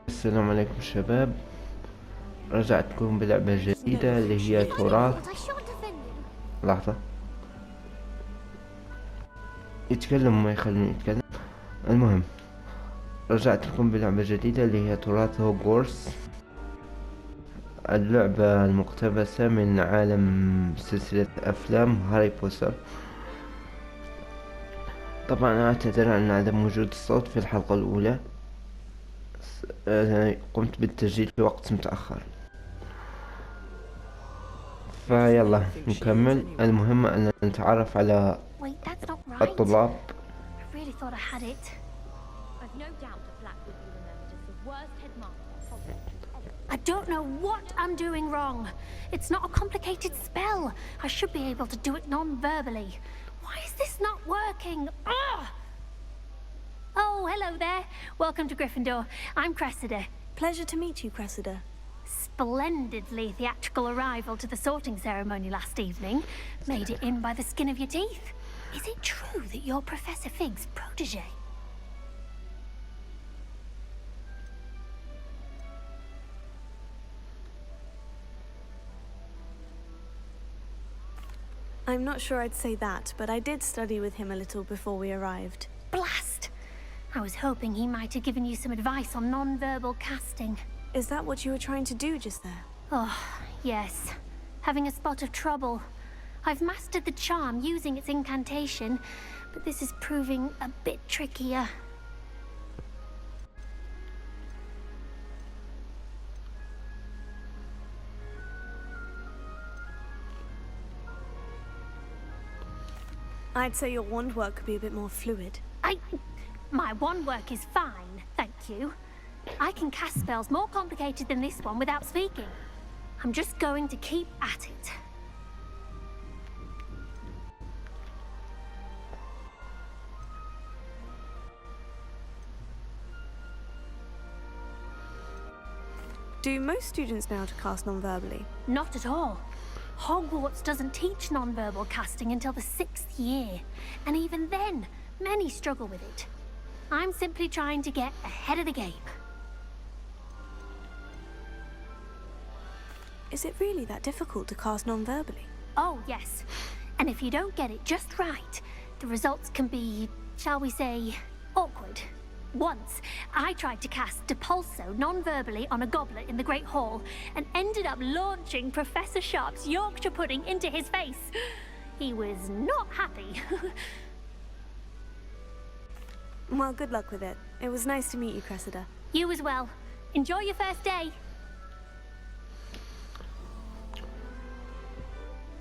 السلام عليكم شباب. رجعت لكم بلعبة جديدة اللي هي تراث. لحظة، يتكلم ما يخليني يتكلم. المهم، رجعت لكم بلعبة جديدة اللي هي تراث هوجورتس، اللعبة المقتبسة من عالم سلسلة أفلام هاري بوتر. طبعا أعتذر عن عدم وجود الصوت في الحلقة الأولى، قمت بالتسجيل في وقت متأخر، فيلا نكمل. المهم أن نتعرف على الطلاب. I don't know what I'm doing wrong. It's not a complicated spell. I should be able to do it non-verbally. Why is this not working? Ugh! Oh, hello there. Welcome to Gryffindor. I'm Cressida. Pleasure to meet you, Cressida. Splendidly theatrical arrival to the sorting ceremony last evening. Made it in by the skin of your teeth. Is it true that you're Professor Fig's protege? I'm not sure I'd say that, but I did study with him a little before we arrived. Blast! I was hoping he might have given you some advice on non-verbal casting. Is that what you were trying to do just there? Oh, yes. Having a spot of trouble. I've mastered the charm using its incantation, but this is proving a bit trickier. I'd say your wand work could be a bit more fluid. My wand work is fine, thank you. I can cast spells more complicated than this one without speaking. I'm just going to keep at it. Do most students know how to cast non-verbally? Not at all. Hogwarts doesn't teach non-verbal casting until the 6th year, and even then, many struggle with it. I'm simply trying to get ahead of the game. Is it really that difficult to cast non-verbally? Oh, yes. And if you don't get it just right, the results can be, shall we say, awkward. Once, I tried to cast Depulso non-verbally on a goblet in the Great Hall and ended up launching Professor Sharp's Yorkshire pudding into his face. He was not happy. Well, good luck with it. It was nice to meet you, Cressida. You as well. Enjoy your first day.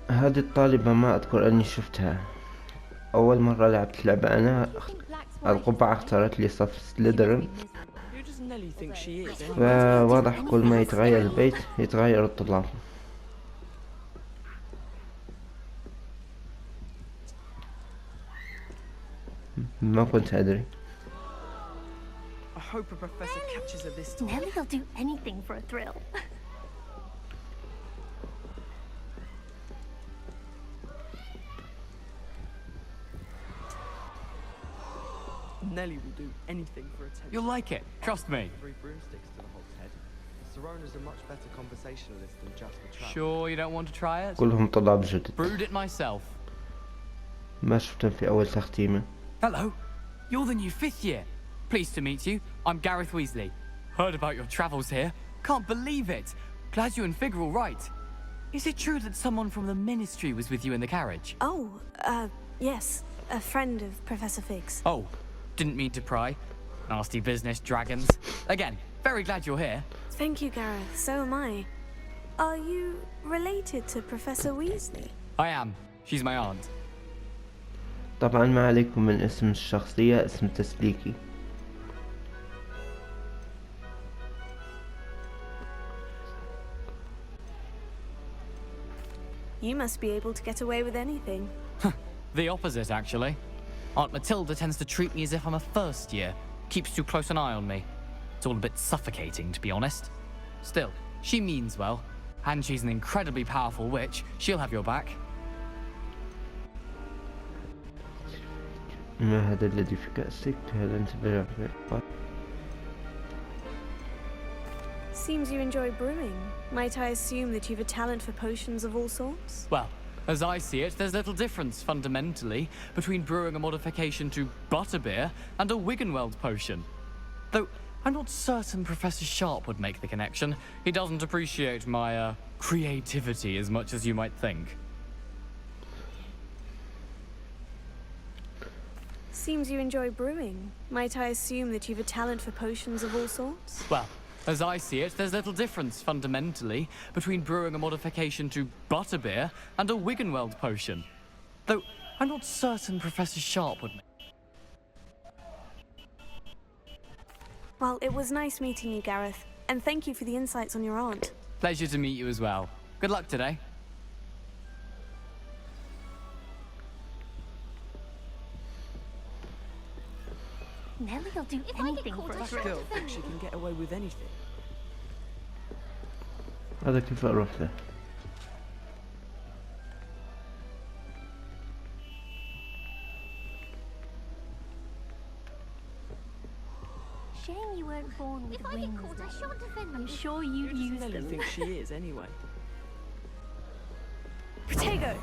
هذه الطالبة ما أذكر أني شفتها. أول مرة لعبت لعبة أنا، القبعة اختارت لي صف سليذرين، فواضح كل ما يتغير البيت يتغير الطلاب. ما كنت أدري. Nelly'll do anything for a thrill. Nelly will do anything for attention. You'll like it, trust me. 3 broomsticks to the Hog's head. Sirona's a much better conversationalist than just a trap. Sure you don't want to try it? كلهم طلاب جدد. Brewed it myself. ما شفتهم في أول تختيمة. Hello, you're the new 5th year. Pleased to meet you. I'm Gareth Weasley. Heard about your travels here. Can't believe it. Glad you and Fig are all right. Is it true that someone from the Ministry was with you in the carriage? Oh, yes. A friend of Professor Fig's. Oh, didn't mean to pry. Nasty business, dragons. Again, very glad you're here. Thank you, Gareth. So am I. Are you related to Professor Weasley? I am. She's my aunt. طبعا ما عليكم من اسم الشخصية اسم تسليكي. You must be able to get away with anything. The opposite, actually. Aunt Matilda tends to treat me as if I'm a first year. Keeps too close an eye on me. It's all a bit suffocating, to be honest. Still, she means well. And she's an incredibly powerful witch. She'll have your back. ما هذا الذي في كأسك؟ هل أنت بلعب؟ Seems you enjoy brewing. Might I assume that you've a talent for potions of all sorts? Well, as I see it, there's little difference fundamentally between brewing a modification to butterbeer and a Wiggenweld potion. Though I'm not certain Professor Sharp would make the connection. He doesn't appreciate my creativity as much as you might think. Seems you enjoy brewing. Might I assume that you've a talent for potions of all sorts? Well, as I see it, there's little difference fundamentally between brewing a modification to butterbeer and a Wiggenweld potion. Though I'm not certain Professor Sharp would make. Well, it was nice meeting you, Gareth. And thank you for the insights on your aunt. Pleasure to meet you as well. Good luck today. Nellie'll do anything for a Still think she can get away with anything. هذا كيف أروح له؟ Shame you weren't born with wings. I'm sure you'd Who use does Nellie them. think she is, anyway? Protego!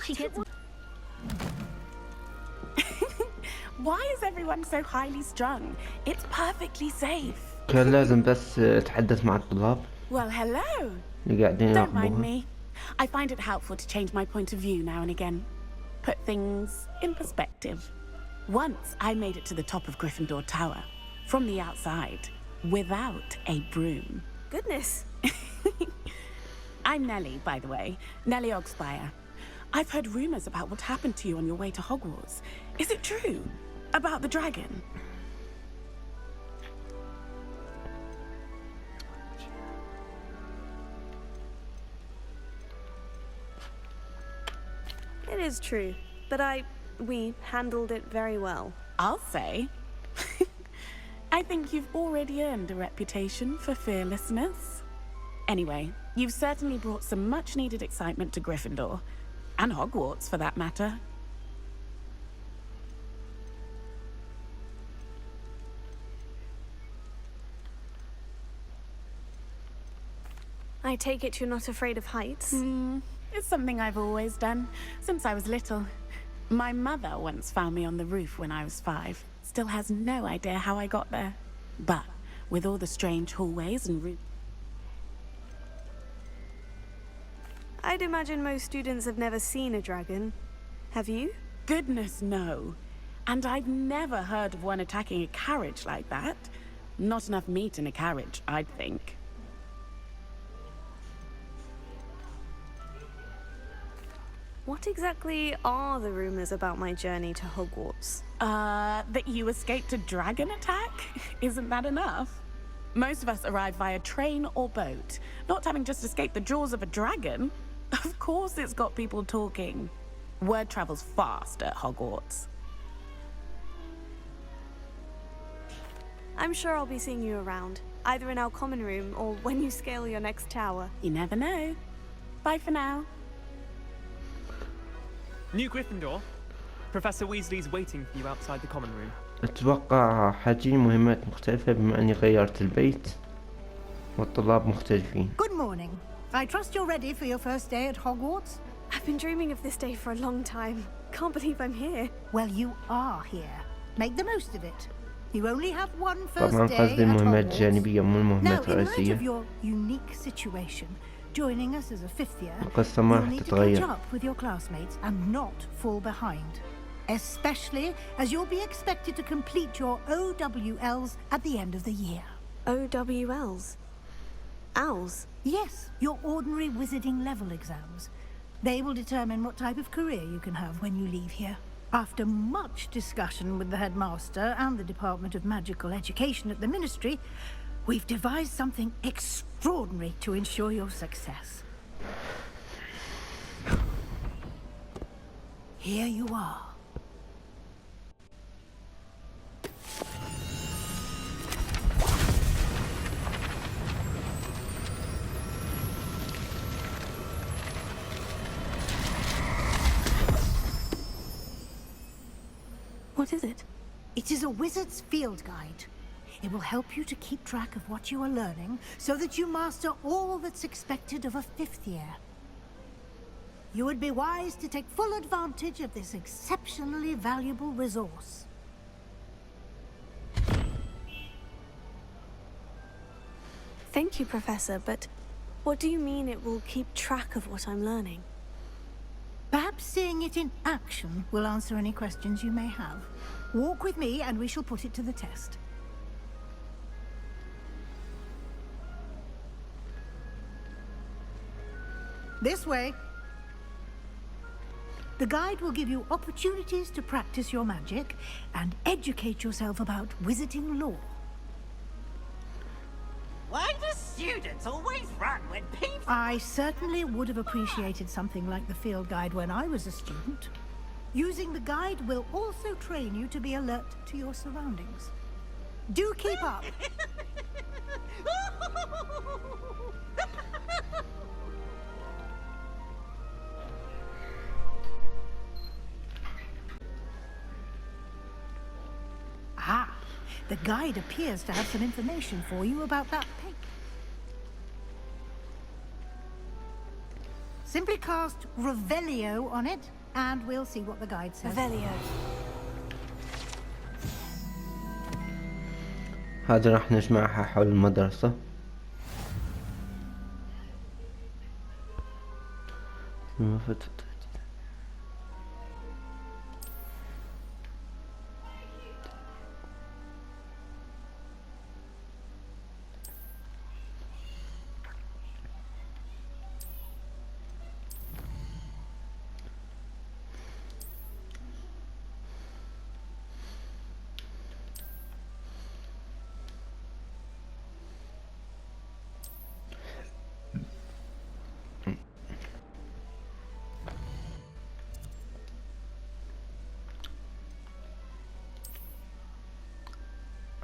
She gets Why is everyone so highly strung? It's perfectly safe. كان لازم بس أتحدث مع الطلاب Well, hello. اللي قاعدين Don't mind يراقبوها. me. I find it helpful to change my point of view now and again. Put things in perspective. Once I made it to the top of Gryffindor Tower, from the outside, without a broom. Goodness. I'm Nellie, by the way. Nellie Ogspire. I've heard rumors about what happened to you on your way to Hogwarts. Is it true? About the dragon? It is true. But we handled it very well. I'll say. I think you've already earned a reputation for fearlessness. Anyway, you've certainly brought some much-needed excitement to Gryffindor. And Hogwarts, for that matter. I take it you're not afraid of heights? It's something I've always done, since I was little. My mother once found me on the roof when I was 5. Still has no idea how I got there. But with all the strange hallways and rooms... I'd imagine most students have never seen a dragon. Have you? Goodness, no. And I've never heard of one attacking a carriage like that. Not enough meat in a carriage, I'd think. What exactly are the rumors about my journey to Hogwarts? That you escaped a dragon attack? Isn't that enough? Most of us arrive via train or boat, not having just escaped the jaws of a dragon. Of course it's got people talking. Word travels fast at Hogwarts. I'm sure I'll be seeing you around, either in our common room or when you scale your next tower. You never know. Bye for now. New Gryffindor. Professor Weasley's waiting for you outside the common room. أتوقع حاجين مهمات مختلفة بما أني غيرت البيت والطلاب مختلفين. Good morning. I trust you're ready for your first day at Hogwarts? I've been dreaming of this day for a long time. Can't believe I'm here. Well, you are here. Make the most of it. You only have one first طبعا day قصدي at المهمات Hogwarts. الجانبية مو Now, المهمات in light الرئيسية. of your unique situation, joining us as a 5th year, القصة ما you'll راح need to catch تتغير. up with your classmates and not fall behind. Especially as you'll be expected to complete your OWLs at the end of the year. OWLs? Owls? Yes, your ordinary wizarding level exams. They will determine what type of career you can have when you leave here. After much discussion with the headmaster and the Department of Magical Education at the Ministry, we've devised something extraordinary to ensure your success. Here you are. What is it? It is a wizard's field guide. It will help you to keep track of what you are learning so that you master all that's expected of a 5th year. You would be wise to take full advantage of this exceptionally valuable resource. Thank you, Professor, but what do you mean it will keep track of what I'm learning? Perhaps seeing it in action will answer any questions you may have. Walk with me and we shall put it to the test. This way. The guide will give you opportunities to practice your magic and educate yourself about wizarding lore. Why do students always run when people... I certainly would have appreciated something like the field guide when I was a student. Using the guide will also train you to be alert to your surroundings. Do keep up! Ah, the guide appears to have some information for you about that pig. Simply cast Revelio on it, and we'll see what the guide says. Revelio. هذه راح نجمعها حول المدرسة.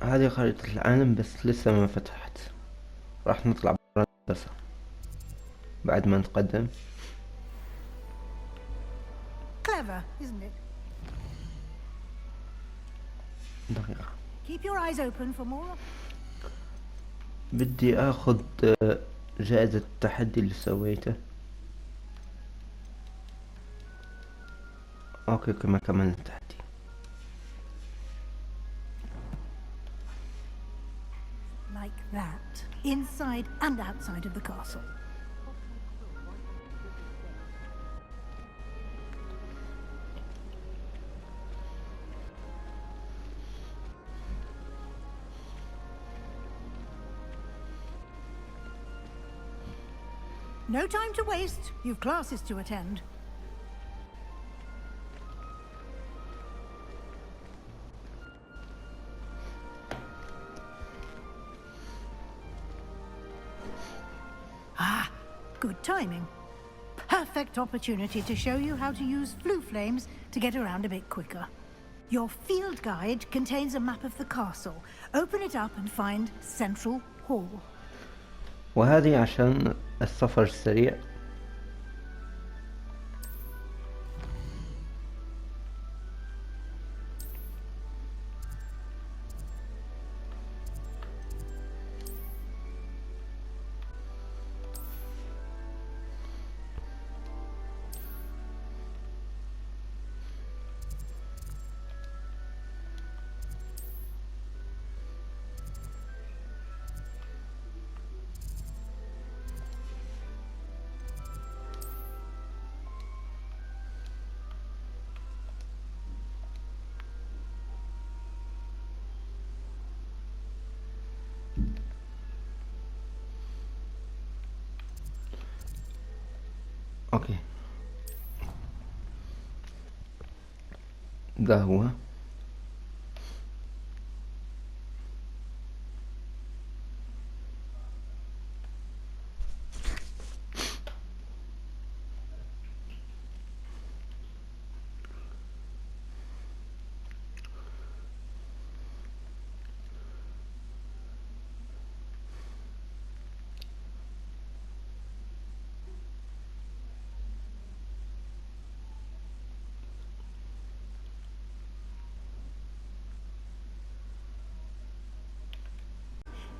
هذه خريطة العالم بس لسه ما فتحت. راح نطلع برا المدرسة بعد ما نتقدم. Clever, isn't it? دقيقة. Keep your eyes open for more. بدي اخذ جائزة التحدي اللي سويته. اوكي كما كملنا التحدي. Like that, inside and outside of the castle. No time to waste. You've classes to attend. Ah, good timing. Perfect opportunity to show you how to use flue flames to get around a bit quicker. Your field guide contains a map of the castle. Open it up and find Central Hall. وهذه عشان السفر السريع. اوكي ده هو.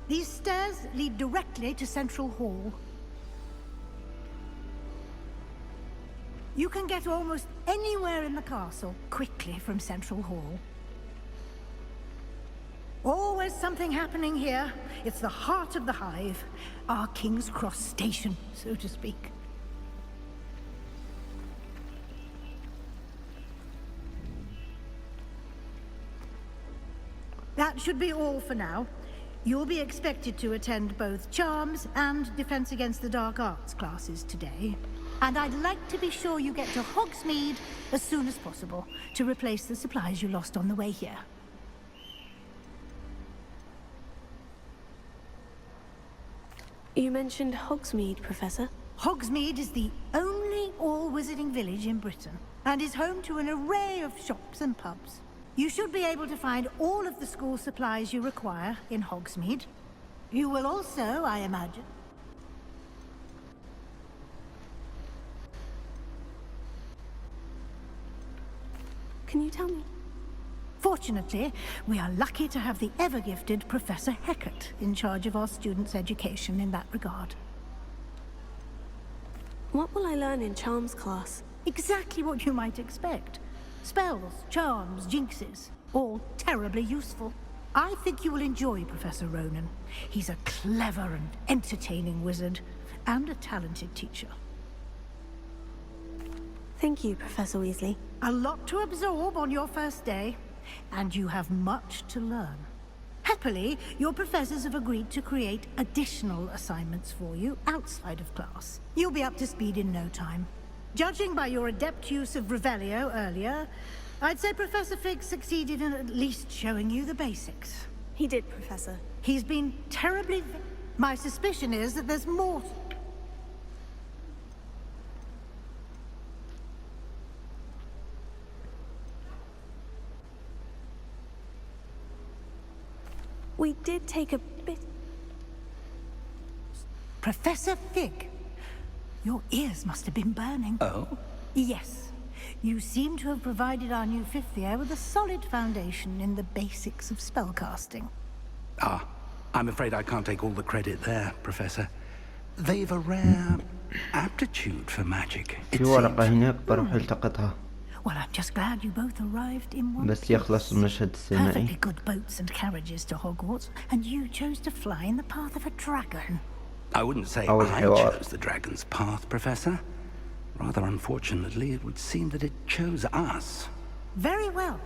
These stairs lead directly to Central Hall. You can get almost anywhere in the castle quickly from Central Hall. Always something happening here. It's the heart of the hive. Our King's Cross station, so to speak. That should be all for now. You'll be expected to attend both Charms and Defense Against the Dark Arts classes today. And I'd like to be sure you get to Hogsmeade as soon as possible to replace the supplies you lost on the way here. You mentioned Hogsmeade, Professor. Hogsmeade is the only all-wizarding village in Britain and is home to an array of shops and pubs. You should be able to find all of the school supplies you require in Hogsmeade. You will also, I imagine... Can you tell me? Fortunately, we are lucky to have the ever-gifted Professor Hecat in charge of our students' education in that regard. What will I learn in Charms class? Exactly what you might expect. Spells, charms, jinxes, all terribly useful. I think you will enjoy Professor Ronan. He's a clever and entertaining wizard, and a talented teacher. Thank you, Professor Weasley. A lot to absorb on your first day, and you have much to learn. Happily, your professors have agreed to create additional assignments for you outside of class. You'll be up to speed in no time. Judging by your adept use of Revelio earlier, I'd say Professor Fig succeeded in at least showing you the basics. He did, Professor. He's been terribly... My suspicion is that there's more... We did take a bit... Professor Fig, your ears must have been burning. Oh? Yes. You seem to have provided our new fifth year with a solid foundation in the basics of spellcasting. Ah, I'm afraid I can't take all the credit there, Professor. They've a rare aptitude for magic, it في ورقة seems. هناك بروح التقطها. Well, I'm just glad you both arrived in one بس يخلص المشهد السينمائي. perfectly good boats and carriages to Hogwarts, and you chose to fly in the path of a dragon. I wouldn't say أول I حوار. chose the dragon's path, Professor. Rather unfortunately, it would seem that it chose us. Very well.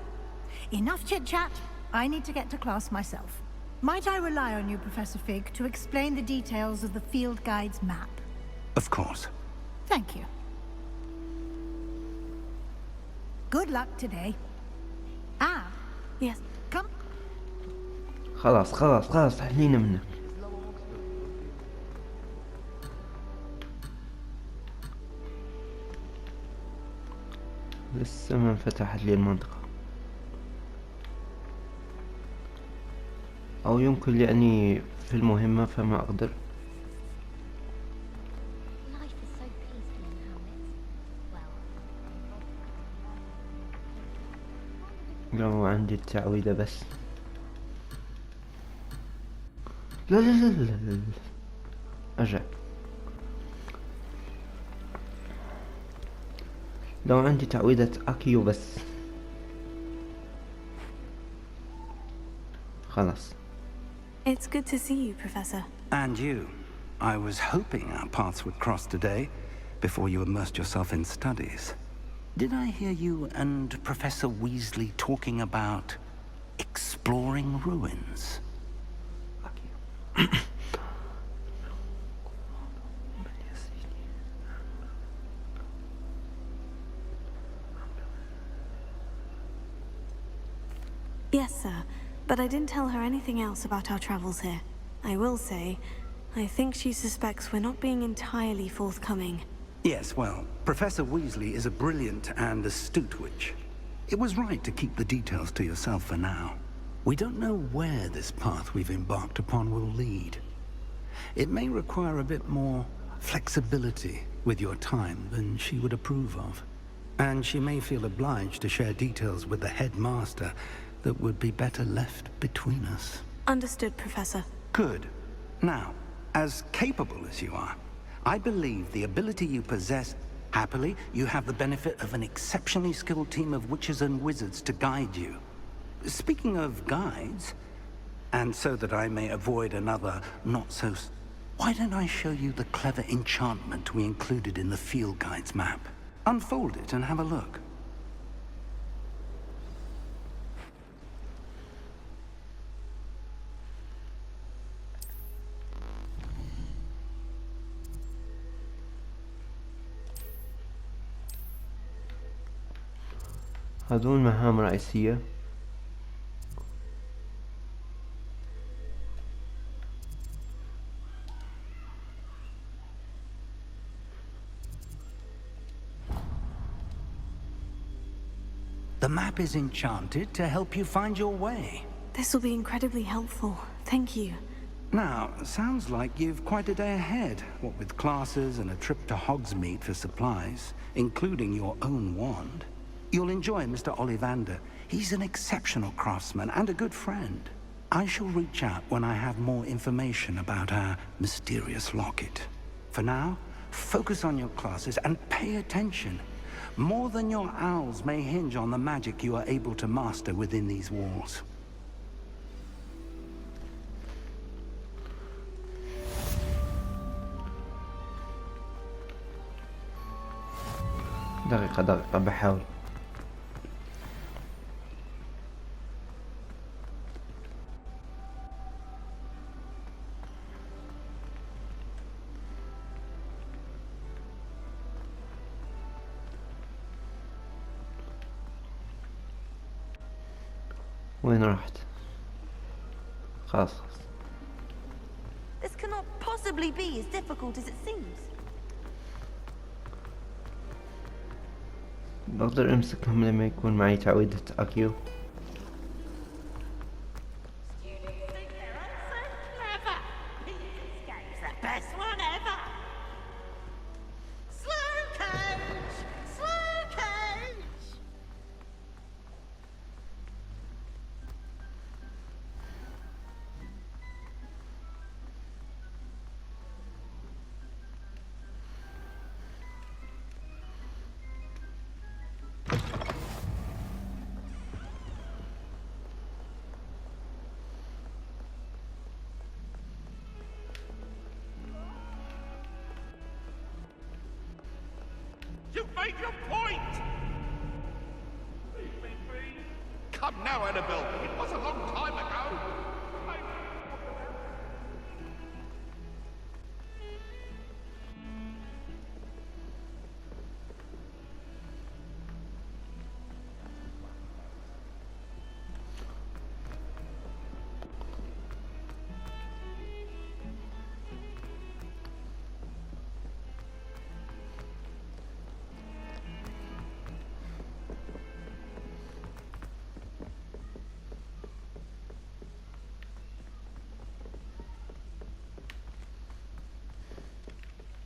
Enough chit-chat. I need to get to class myself. Might I rely on you, Professor Fig, to explain the details of the field guide's map? Of course. Thank you. Good luck today. Ah, Yes. come. خلاص خلاص خلاص حلينا منه. لسه ما انفتحت لي المنطقة، أو يمكن لأني في المهمة فما أقدر. Life is so peaceful in Hamlet. لو عندي التعويذة بس. لا لا لا لا لا لا. أرجع. لو عندي تعويذة أكيو بس. خلاص. It's good to see you, Professor. And you. I was hoping our paths would cross today, before you immersed yourself in studies. Did I hear you and Professor Weasley talking about exploring ruins? Yes, sir. But I didn't tell her anything else about our travels here. I will say, I think she suspects we're not being entirely forthcoming. Yes, well, Professor Weasley is a brilliant and astute witch. It was right to keep the details to yourself for now. We don't know where this path we've embarked upon will lead. It may require a bit more flexibility with your time than she would approve of. And she may feel obliged to share details with the headmaster that would be better left between us. Understood, Professor. Good. Now, as capable as you are, I believe the ability you possess. Happily, you have the benefit of an exceptionally skilled team of witches and wizards to guide you. Speaking of guides, and so that I may avoid another not-so... Why don't I show you the clever enchantment we included in the field guide's map? Unfold it and have a look. هذول مهام رئيسية. The map is enchanted to help you find your way. This will be incredibly helpful. Thank you. Now, sounds like you've quite a day ahead, what with classes and a trip to Hogsmeade for supplies, including your own wand. You'll enjoy Mr. Ollivander. He's an exceptional craftsman and a good friend. I shall reach out when I have more information about our mysterious locket. For now, focus on your classes and pay attention. More than your owls may hinge on the magic you are able to master within these walls. دقيقة بحاول. وين رحت؟ خلاص. This cannot possibly be as difficult as it seems. بقدر امسكهم لما يكون معي تعويضة اكيو. You've made your point! Leave me be. Come now, Annabelle. It was a long time ago.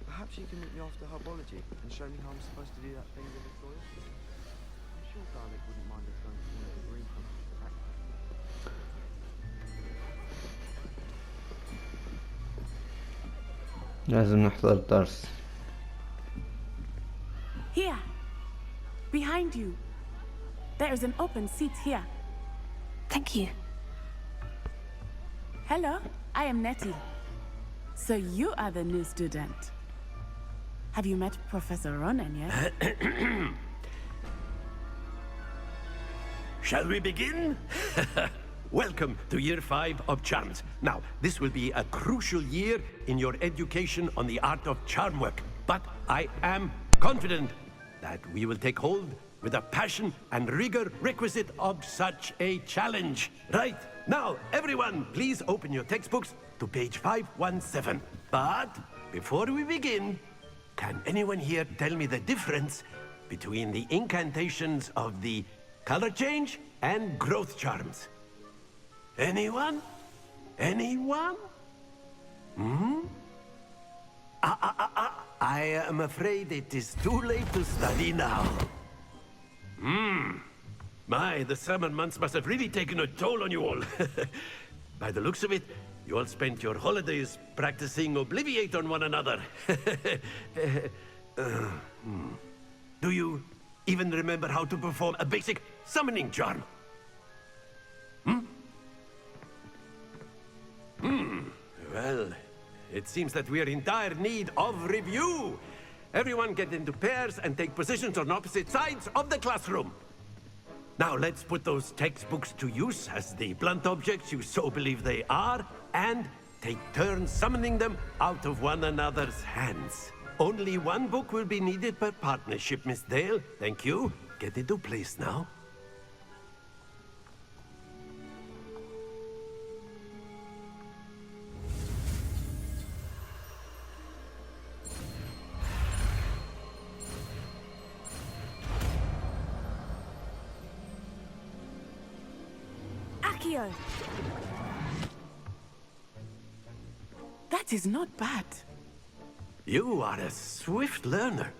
Perhaps you can meet me after herbology and show me how I'm supposed to do that thing with the soil. I'm sure Garlic wouldn't mind us going to one of the green ones. لازم نحضر الدرس. Here. Behind you. There is an open seat here. Thank you. Hello, I am Nettie. So you are the new student. Have you met Professor Ronan yet? Shall we begin? Welcome to Year 5 of Charms. Now, this will be a crucial year in your education on the art of charm work. But I am confident that we will take hold with the passion and rigor requisite of such a challenge. Right, now, everyone, please open your textbooks to page 517. But before we begin, can anyone here tell me the difference between the incantations of the color change and growth charms? Anyone? Anyone? I am afraid it is too late to study now. My, the summer months must have really taken a toll on you all. By the looks of it, You all spent your holidays practicing Obliviate on one another. Do you even remember how to perform a basic summoning charm? Well, it seems that we are in dire need of review. Everyone get into pairs and take positions on opposite sides of the classroom. Now let's put those textbooks to use as the blunt objects you so believe they are, and take turns summoning them out of one another's hands. Only one book will be needed per partnership, Miss Dale. Thank you. Get into place now. Accio! That is not bad. You are a swift learner.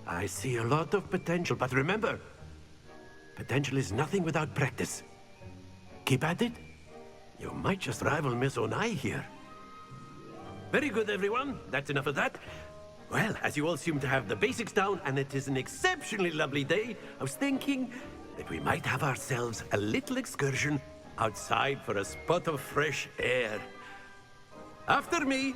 I see a lot of potential, but remember, potential is nothing without practice. Keep at it. You might just rival Miss Onai here. Very good, everyone. That's enough of that. Well, as you all seem to have the basics down, and it is an exceptionally lovely day, I was thinking that we might have ourselves a little excursion outside for a spot of fresh air. After me.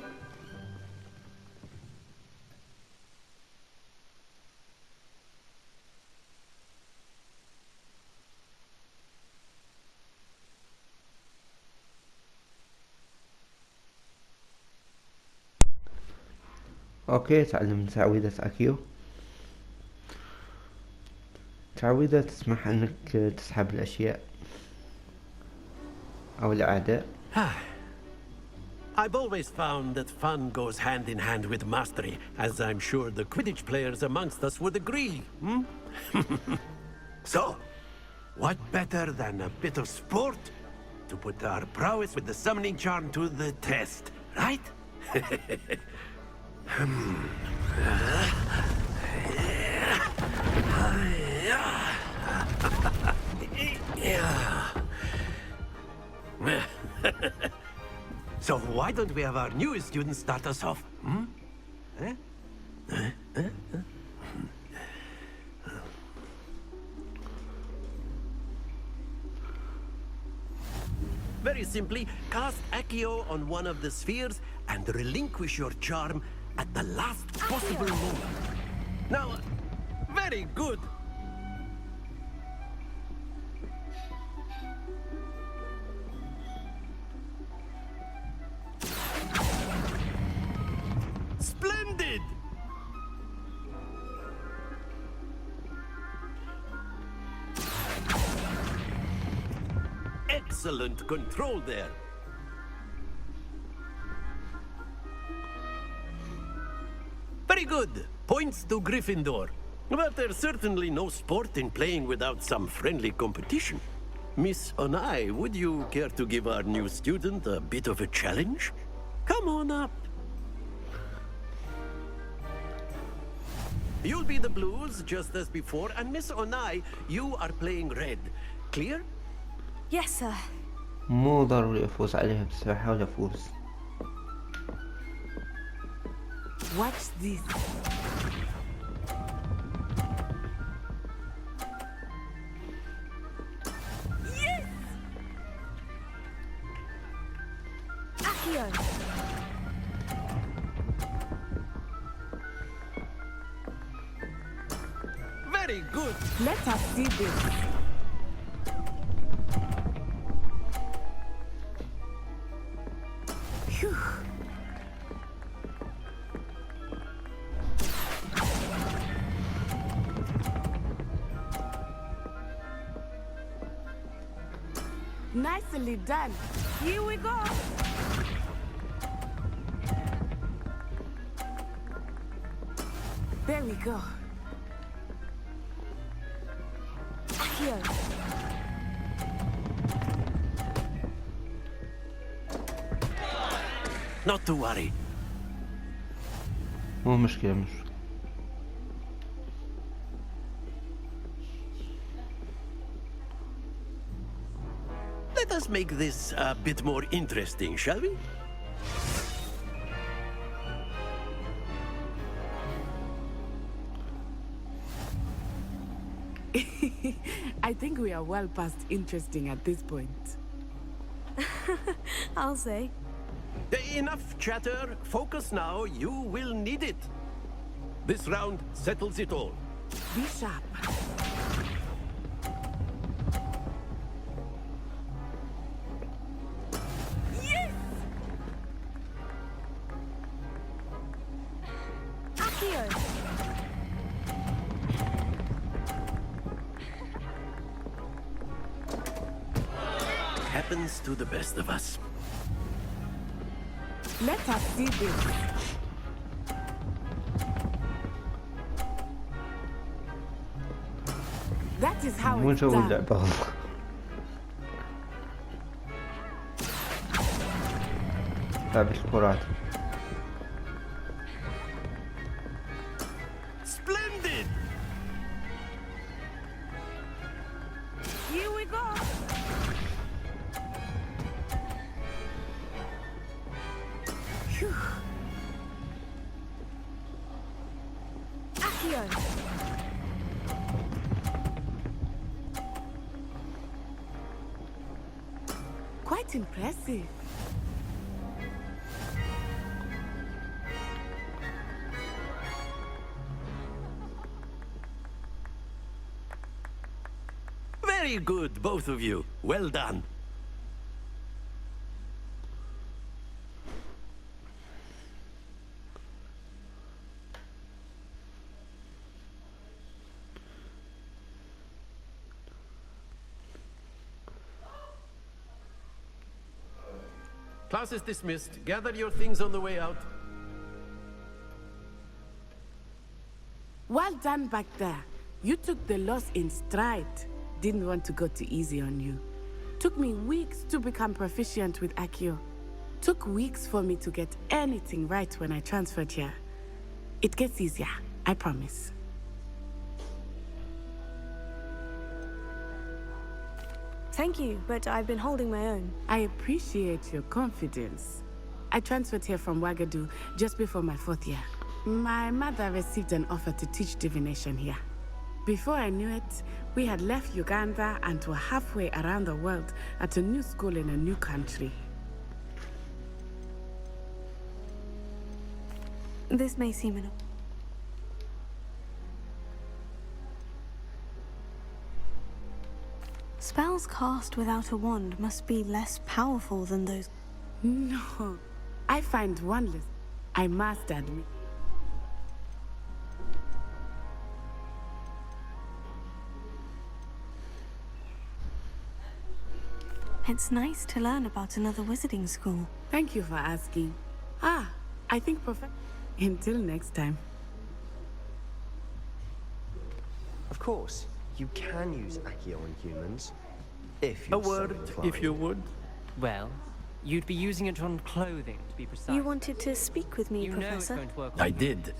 اوكي، تعلم تعويذة اكيو. تعويذة تسمح انك تسحب الاشياء او الاعداء. I've always found that fun goes hand in hand with mastery, as I'm sure the Quidditch players amongst us would agree, So, what better than a bit of sport to put our prowess with the summoning charm to the test, right? So why don't we have our newest student start us off? Very simply, cast Accio on one of the spheres and relinquish your charm at the last possible moment. Now, very good. Splendid! Excellent control there. Very good. Points to Gryffindor. But there's certainly no sport in playing without some friendly competition. Miss Onai, would you care to give our new student a bit of a challenge? Come on up. You'll be the blues, just as before, and Miss Onai, you are playing red. Clear? Yes, sir. مو ضروري افوز عليها، بس بحاول افوز. Watch this. Yes! Accio! Very good. Let us see this. Phew. Nicely done. Here we go. There we go. Here. Not to worry. مو مشكلة. Let us make this a bit more interesting, shall we? I think we are well past interesting at this point. I'll say. Enough chatter. Focus now. You will need it. This round settles it all. Be sharp. Yes! Accio! Happens to the best of us. Let us see this. That is how مو it's جو done. اللعبة والله. لعبة الكرات. Splendid! Here we go. Phew. Accio! Quite impressive. Very good, both of you. Well done. Class is dismissed. Gather your things on the way out. Well done back there. You took the loss in stride. Didn't want to go too easy on you. Took me weeks to become proficient with Accio. Took weeks for me to get anything right when I transferred here. It gets easier, I promise. Thank you, but I've been holding my own. I appreciate your confidence. I transferred here from Ouagadougou just before my 4th year. My mother received an offer to teach divination here. Before I knew it, we had left Uganda and were halfway around the world at a new school in a new country. This may seem an... Spells cast without a wand must be less powerful than those... No, I find wandless, I must admit. It's nice to learn about another wizarding school. Thank you for asking. I think until next time. Of course, you can use Accio on humans, if A you're word, so inclined. if you would. Well, you'd be using it on clothing, to be precise. You wanted to speak with me, You know Professor? it's going to work. I did.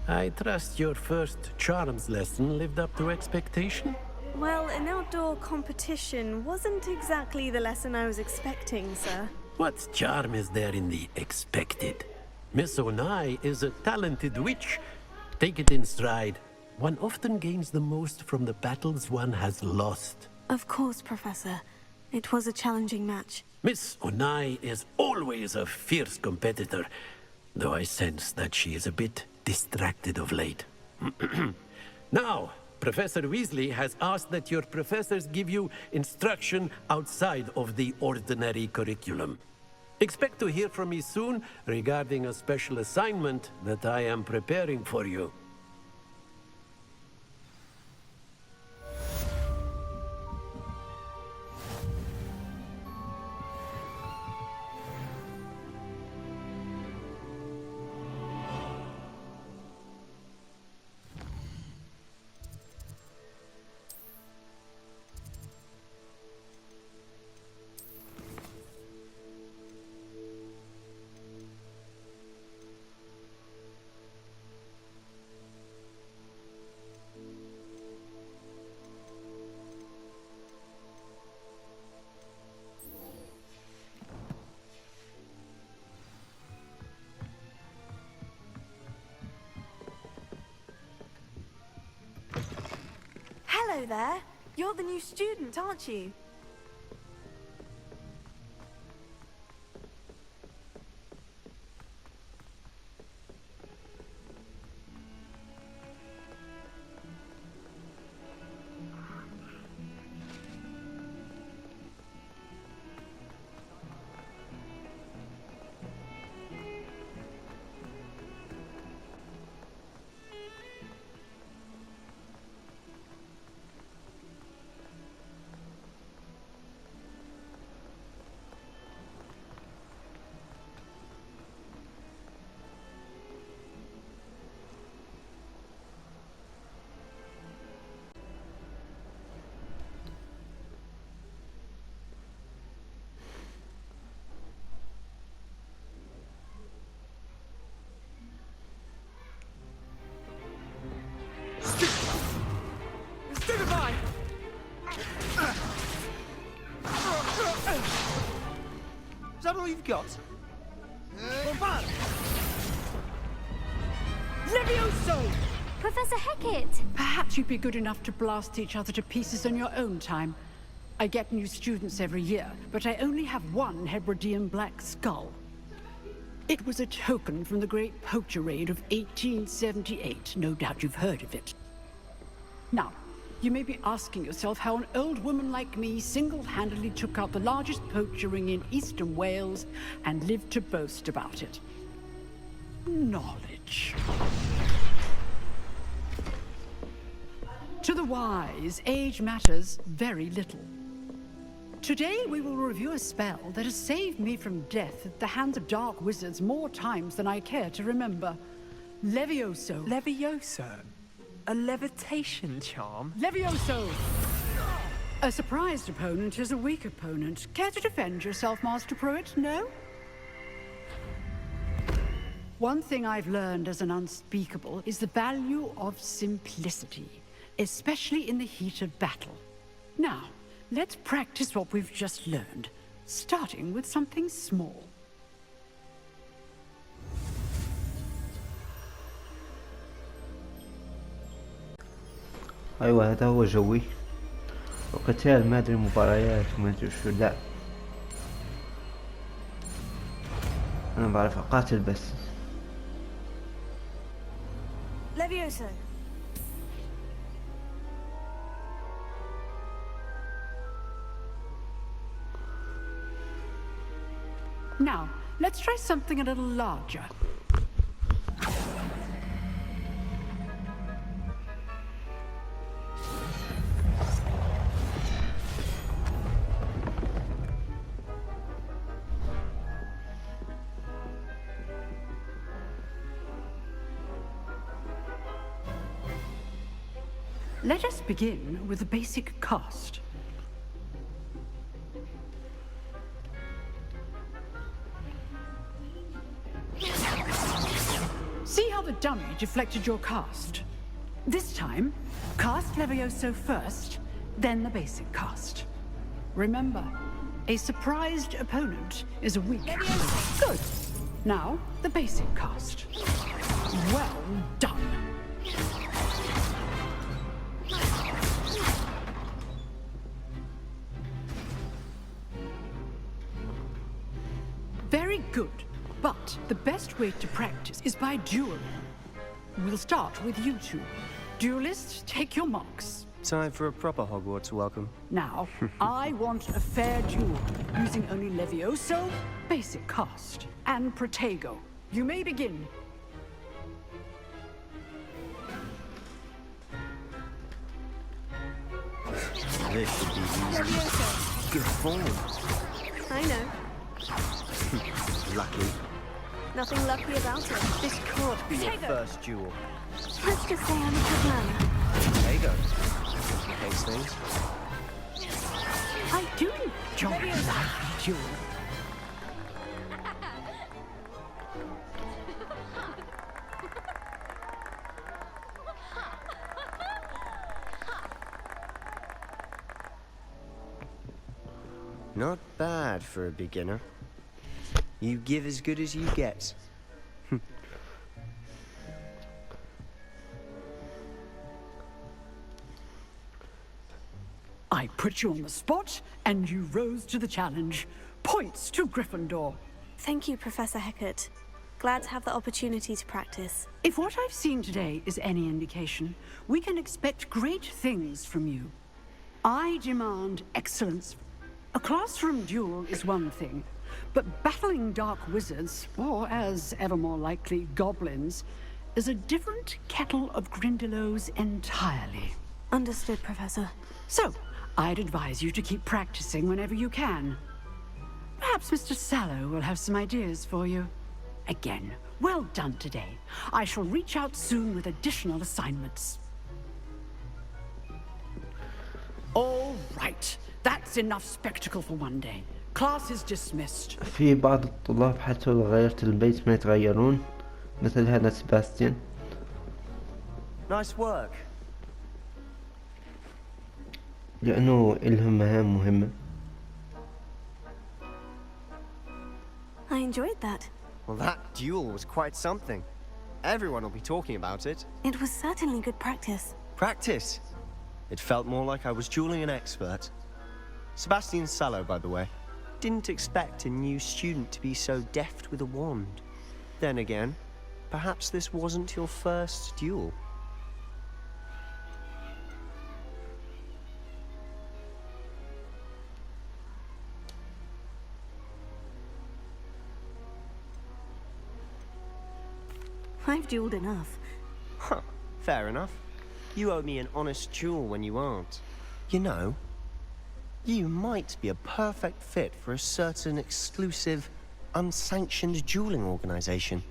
I trust your first charms lesson lived up to expectation. Well, an outdoor competition wasn't exactly the lesson I was expecting, sir. What charm is there in the expected? Miss Onai is a talented witch. Take it in stride. One often gains the most from the battles one has lost. Of course, Professor. It was a challenging match. Miss Onai is always a fierce competitor, though I sense that she is a bit distracted of late. Now, Professor Weasley has asked that your professors give you instruction outside of the ordinary curriculum. Expect to hear from me soon regarding a special assignment that I am preparing for you. Hello there. You're the new student, aren't you? Stupefy! Is that all you've got? Bombard! Levioso! Professor Hecat! Perhaps you'd be good enough to blast each other to pieces on your own time. I get new students every year, but I only have one Hebridean black skull. It was a token from the Great Poacher Raid of 1878. No doubt you've heard of it. Now, you may be asking yourself how an old woman like me single-handedly took out the largest poacher ring in eastern Wales and lived to boast about it. Knowledge. To the wise, age matters very little. Today we will review a spell that has saved me from death at the hands of dark wizards more times than I care to remember. Levioso. Levioso? A levitation charm? Levioso! A surprised opponent is a weak opponent. Care to defend yourself, Master Pruitt? No? One thing I've learned as an unspeakable is the value of simplicity, especially in the heat of battle. Now, let's practice what we've just learned, starting with something small. أيوة هذا هو جوي. وقتال ما أدري مباريات وما أدري شو. لا أنا بعرف أقاتل بس. Levioso. Now, let's try something a little larger. Let us begin with the basic cast. See how the dummy deflected your cast? This time, cast Levioso first, then the basic cast. Remember, a surprised opponent is a weak opponent. Good. Now, the basic cast. Well done. Very good. But the best way to practice is by dueling. We'll start with you two. Duelists, take your marks. Time for a proper Hogwarts welcome. Now, I want a fair duel, using only Levioso, basic cast, and Protego. You may begin. This should be easy. Good form. I know. Lucky. Nothing lucky about it. This can't be your Protego. first duel. Let's just say I'm a good learner. Protego. Complicates things. I do enjoy that duel. Not bad for a beginner. You give as good as you get. I put you on the spot, and you rose to the challenge. Points to Gryffindor. Thank you, Professor Hecat. Glad to have the opportunity to practice. If what I've seen today is any indication, we can expect great things from you. I demand excellence. A classroom duel is one thing, but battling dark wizards, or as ever more likely, goblins, is a different kettle of Grindylows entirely. Understood, Professor. So, I'd advise you to keep practicing whenever you can. Perhaps Mr. Sallow will have some ideas for you. Again, well done today. I shall reach out soon with additional assignments. All right. That's enough spectacle for one day. Class is dismissed. في بعض الطلاب حتى لو غيرت البيت ما يتغيرون مثل هذا سباستيان. Nice work. لأنه إلهم مهام مهمة. I enjoyed that. Well, that duel was quite something. Everyone will be talking about it. It was certainly good practice. Practice? It felt more like I was dueling an expert. Sebastian Sallow, by the way. Didn't expect a new student to be so deft with a wand. Then again, perhaps this wasn't your first duel. I've dueled enough. Huh, fair enough. You owe me an honest duel when you aren't. You know, you might be a perfect fit for a certain exclusive, unsanctioned dueling organization.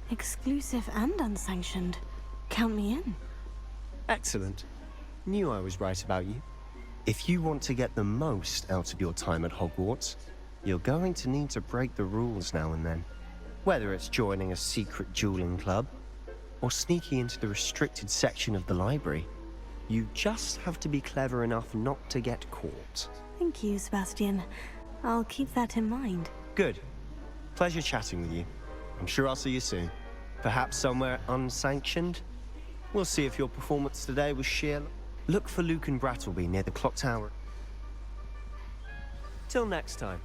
Exclusive and unsanctioned. Count me in. Excellent. Knew I was right about you. If you want to get the most out of your time at Hogwarts, you're going to need to break the rules now and then. Whether it's joining a secret dueling club, or sneaking into the restricted section of the library, you just have to be clever enough not to get caught. Thank you, Sebastian. I'll keep that in mind. Good. Pleasure chatting with you. I'm sure I'll see you soon. Perhaps somewhere unsanctioned? We'll see if your performance today was sheer... Look for Luke and Brattleby near the clock tower. Till next time.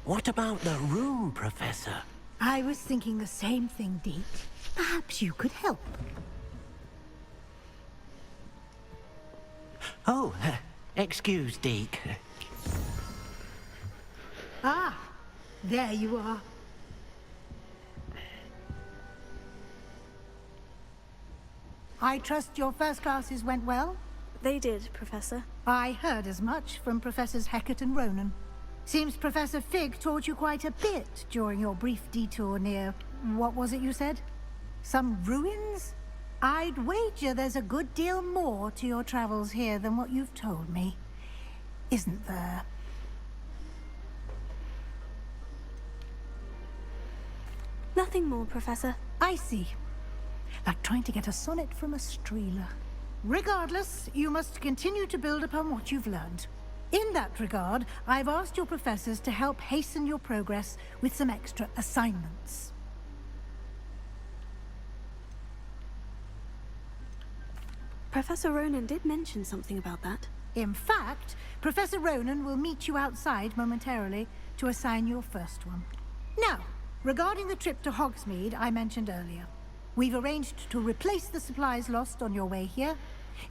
What about the room, Professor? I was thinking the same thing, Deke. Perhaps you could help. Oh, excuse, Deke. Ah, there you are. I trust your first classes went well? They did, Professor. I heard as much from Professors Hecat and Ronan. Seems Professor Fig taught you quite a bit during your brief detour near... what was it you said? Some ruins? I'd wager there's a good deal more to your travels here than what you've told me. Isn't there? Nothing more, Professor. I see. Like trying to get a sonnet from a streeler. Regardless, you must continue to build upon what you've learned. In that regard, I've asked your professors to help hasten your progress with some extra assignments. Professor Ronan did mention something about that. In fact, Professor Ronan will meet you outside momentarily to assign your first one. Now, regarding the trip to Hogsmeade I mentioned earlier, we've arranged to replace the supplies lost on your way here,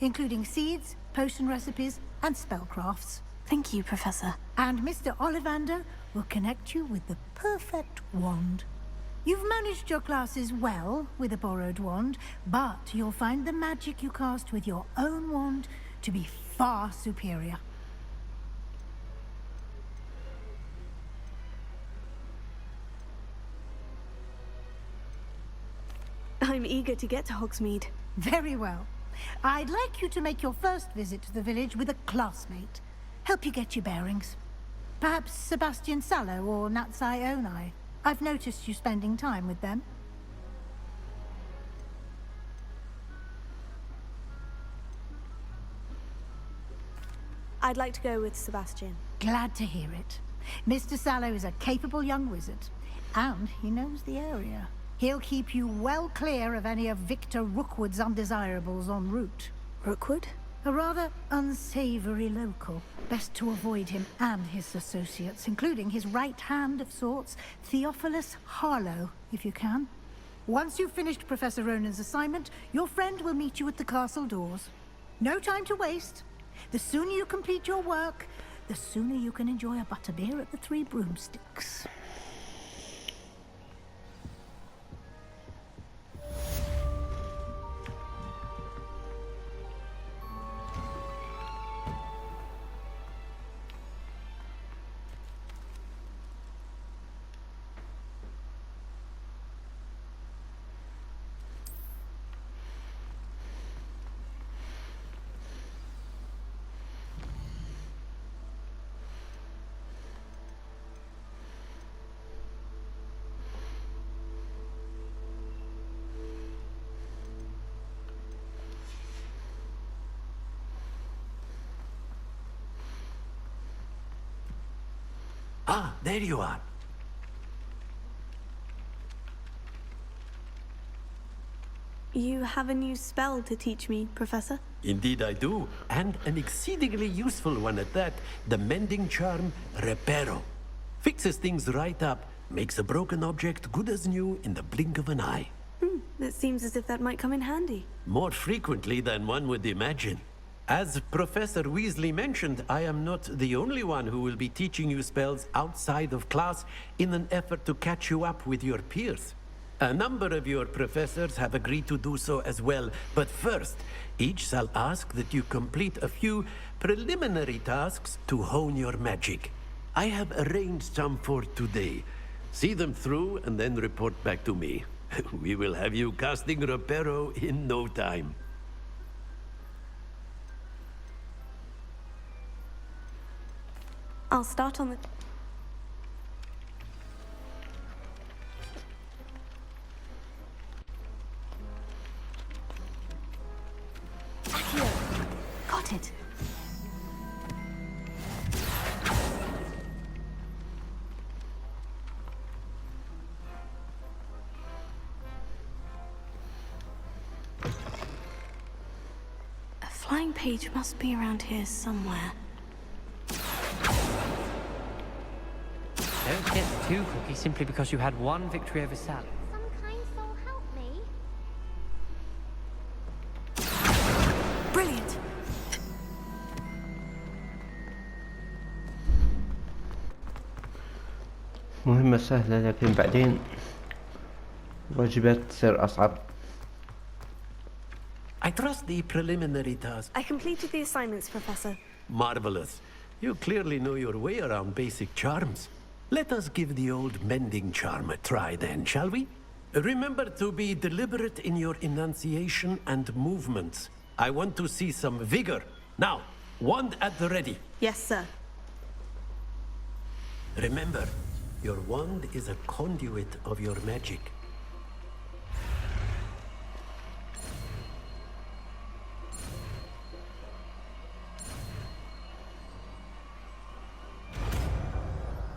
including seeds, potion recipes, and spellcrafts. Thank you, Professor. And Mr. Ollivander will connect you with the perfect wand. You've managed your classes well with a borrowed wand, but you'll find the magic you cast with your own wand to be far superior. I'm eager to get to Hogsmeade. Very well. I'd like you to make your first visit to the village with a classmate. Help you get your bearings. Perhaps Sebastian Sallow or Natsai Onai. I've noticed you spending time with them. I'd like to go with Sebastian. Glad to hear it. Mr. Sallow is a capable young wizard, and he knows the area. He'll keep you well clear of any of Victor Rookwood's undesirables en route. Rookwood? A rather unsavory local. Best to avoid him and his associates, including his right hand of sorts, Theophilus Harlow, if you can. Once you've finished Professor Ronan's assignment, your friend will meet you at the castle doors. No time to waste. The sooner you complete your work, the sooner you can enjoy a butterbeer at the Three Broomsticks. Ah, there you are. You have a new spell to teach me, Professor? Indeed I do, and an exceedingly useful one at that. The mending charm, Reparo. Fixes things right up, makes a broken object good as new in the blink of an eye. It seems as if that might come in handy. More frequently than one would imagine. As Professor Weasley mentioned, I am not the only one who will be teaching you spells outside of class in an effort to catch you up with your peers. A number of your professors have agreed to do so as well, but first, each shall ask that you complete a few preliminary tasks to hone your magic. I have arranged some for today. See them through and then report back to me. We will have you casting Reparo in no time. I'll start on the... Accio. Got it. A flying page must be around here somewhere. Don't get too cocky simply because you had one victory over Sally. Some kind soul help me. Brilliant! مهمة سهلة لكن بعدين واجبات تصير أصعب. I trust the preliminary task. I completed the assignments, Professor. Marvelous. You clearly know your way around basic charms. Let us give the old mending charm a try then, shall we? Remember to be deliberate in your enunciation and movements. I want to see some vigor. Now, wand at the ready. Yes, sir. Remember, your wand is a conduit of your magic.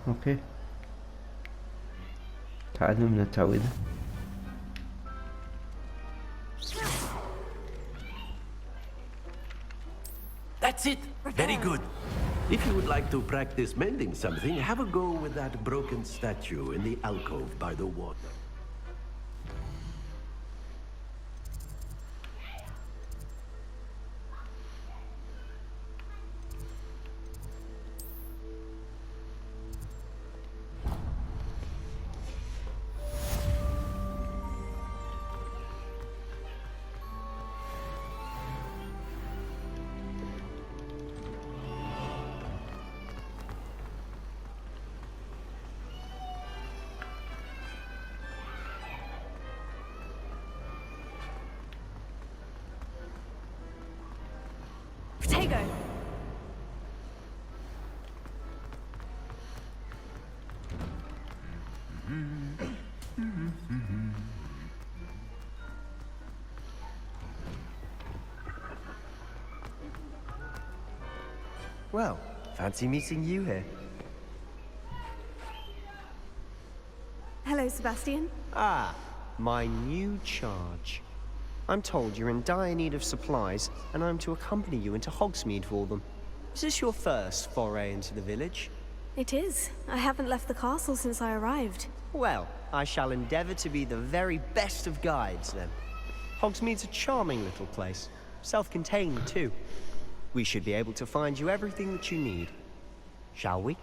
اوكي، تعلمنا التعويذة. That's it! Very good. If you would like to practice mending something, have a go with that broken statue in the alcove by the water. Protego! Well, fancy meeting you here. Hello, Sebastian. Ah, my new charge. I'm told you're in dire need of supplies, and I'm to accompany you into Hogsmeade for them. Is this your first foray into the village? It is. I haven't left the castle since I arrived. Well, I shall endeavour to be the very best of guides, then. Hogsmeade's a charming little place. Self-contained, too. We should be able to find you everything that you need. Shall we?